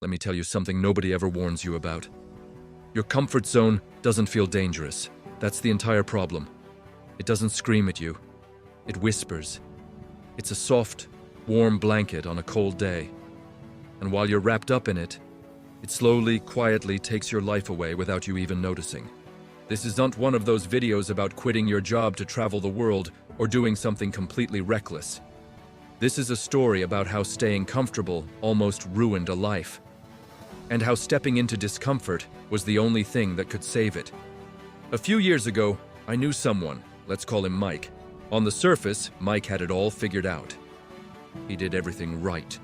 let me tell you something nobody ever warns you about. Your comfort zone doesn't feel dangerous. That's the entire problem. It doesn't scream at you. It whispers. It's a soft, warm blanket on a cold day. And while you're wrapped up in it, it slowly, quietly takes your life away without you even noticing. This isn't one of those videos about quitting your job to travel the world or doing something completely reckless. This is a story about how staying comfortable almost ruined a life, and how stepping into discomfort was the only thing that could save it. A few years ago, I knew someone, let's call him Mike. On the surface, Mike had it all figured out. He did everything right.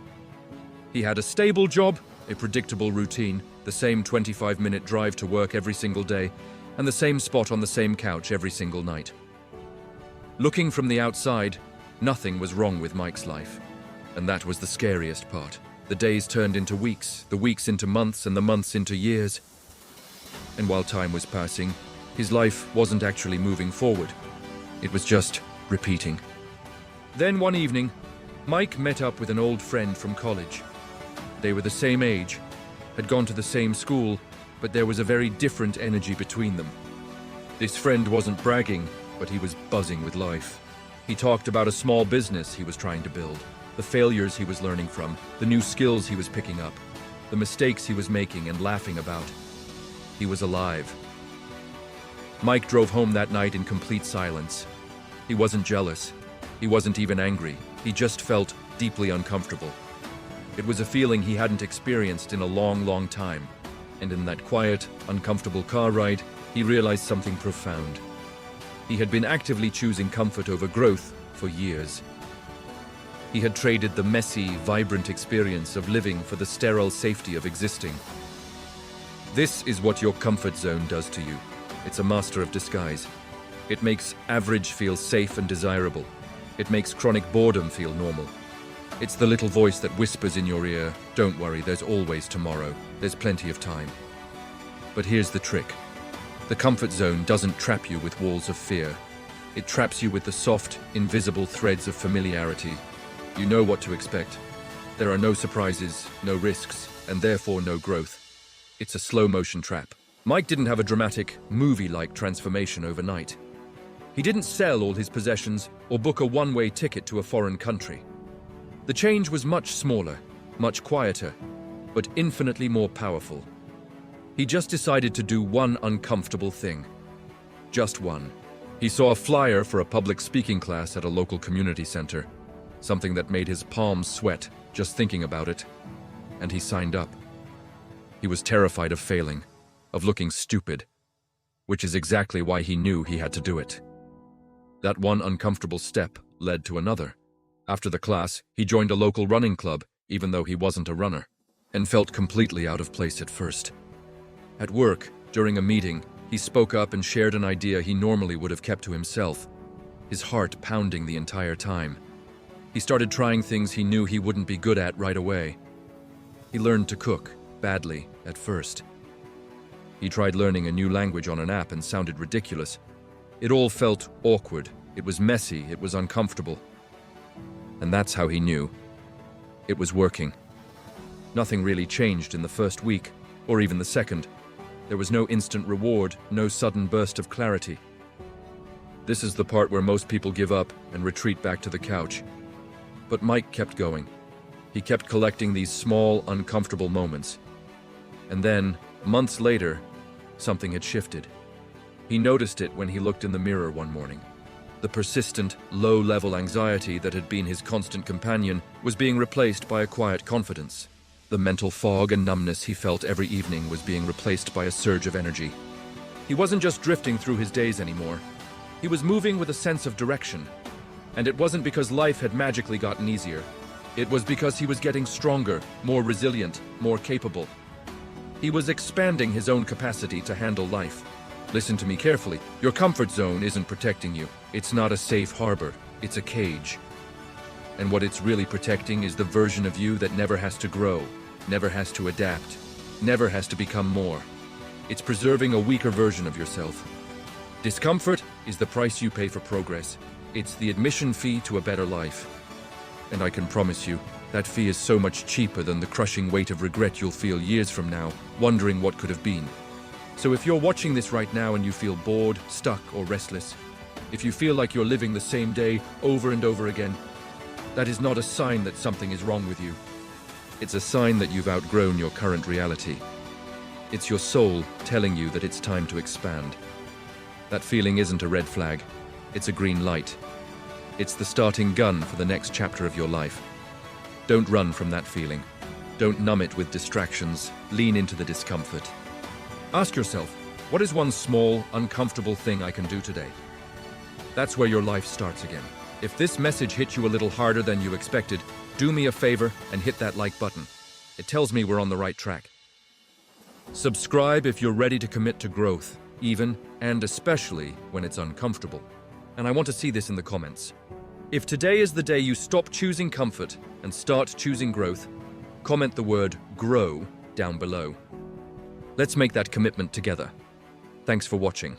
He had a stable job, a predictable routine, the same 25-minute drive to work every single day, and the same spot on the same couch every single night. Looking from the outside, nothing was wrong with Mike's life. And that was the scariest part. The days turned into weeks, the weeks into months, and the months into years. And while time was passing, his life wasn't actually moving forward. It was just repeating. Then one evening, Mike met up with an old friend from college. They were the same age, had gone to the same school, but there was a very different energy between them. This friend wasn't bragging, but he was buzzing with life. He talked about a small business he was trying to build, the failures he was learning from, the new skills he was picking up, the mistakes he was making and laughing about. He was alive. Mike drove home that night in complete silence. He wasn't jealous. He wasn't even angry. He just felt deeply uncomfortable. It was a feeling he hadn't experienced in a long, long time. And in that quiet, uncomfortable car ride, he realized something profound. He had been actively choosing comfort over growth for years. He had traded the messy, vibrant experience of living for the sterile safety of existing. This is what your comfort zone does to you. It's a master of disguise. It makes average feel safe and desirable. It makes chronic boredom feel normal. It's the little voice that whispers in your ear, "Don't worry, there's always tomorrow. There's plenty of time." But here's the trick. The comfort zone doesn't trap you with walls of fear. It traps you with the soft, invisible threads of familiarity. You know what to expect. There are no surprises, no risks, and therefore no growth. It's a slow-motion trap. Mike didn't have a dramatic, movie-like transformation overnight. He didn't sell all his possessions or book a one-way ticket to a foreign country. The change was much smaller, much quieter, but infinitely more powerful. He just decided to do one uncomfortable thing. Just one. He saw a flyer for a public speaking class at a local community center, something that made his palms sweat just thinking about it, and he signed up. He was terrified of failing, of looking stupid, which is exactly why he knew he had to do it. That one uncomfortable step led to another. After the class, he joined a local running club, even though he wasn't a runner, and felt completely out of place at first. At work, during a meeting, he spoke up and shared an idea he normally would have kept to himself, his heart pounding the entire time. He started trying things he knew he wouldn't be good at right away. He learned to cook, badly, at first. He tried learning a new language on an app and sounded ridiculous. It all felt awkward. It was messy. It was uncomfortable. And that's how he knew. It was working. Nothing really changed in the first week, or even the second. There was no instant reward, no sudden burst of clarity. This is the part where most people give up and retreat back to the couch. But Mike kept going. He kept collecting these small, uncomfortable moments. And then, months later, something had shifted. He noticed it when he looked in the mirror one morning. The persistent, low-level anxiety that had been his constant companion was being replaced by a quiet confidence. The mental fog and numbness he felt every evening was being replaced by a surge of energy. He wasn't just drifting through his days anymore. He was moving with a sense of direction. And it wasn't because life had magically gotten easier. It was because he was getting stronger, more resilient, more capable. He was expanding his own capacity to handle life. Listen to me carefully. Your comfort zone isn't protecting you. It's not a safe harbor. It's a cage. And what it's really protecting is the version of you that never has to grow, never has to adapt, never has to become more. It's preserving a weaker version of yourself. Discomfort is the price you pay for progress. It's the admission fee to a better life. And I can promise you, That fee is so much cheaper than the crushing weight of regret you'll feel years from now, wondering what could have been. So if you're watching this right now and you feel bored, stuck, or restless, if you feel like you're living the same day over and over again, that is not a sign that something is wrong with you. It's a sign that you've outgrown your current reality. It's your soul telling you that it's time to expand. That feeling isn't a red flag, it's a green light. It's the starting gun for the next chapter of your life. Don't run from that feeling. Don't numb it with distractions. Lean into the discomfort. Ask yourself, what is one small, uncomfortable thing I can do today? That's where your life starts again. If this message hit you a little harder than you expected, do me a favor and hit that like button. It tells me we're on the right track. Subscribe if you're ready to commit to growth, even and especially when it's uncomfortable. And I want to see this in the comments. If today is the day you stop choosing comfort and start choosing growth, comment the word GROW down below. Let's make that commitment together. Thanks for watching.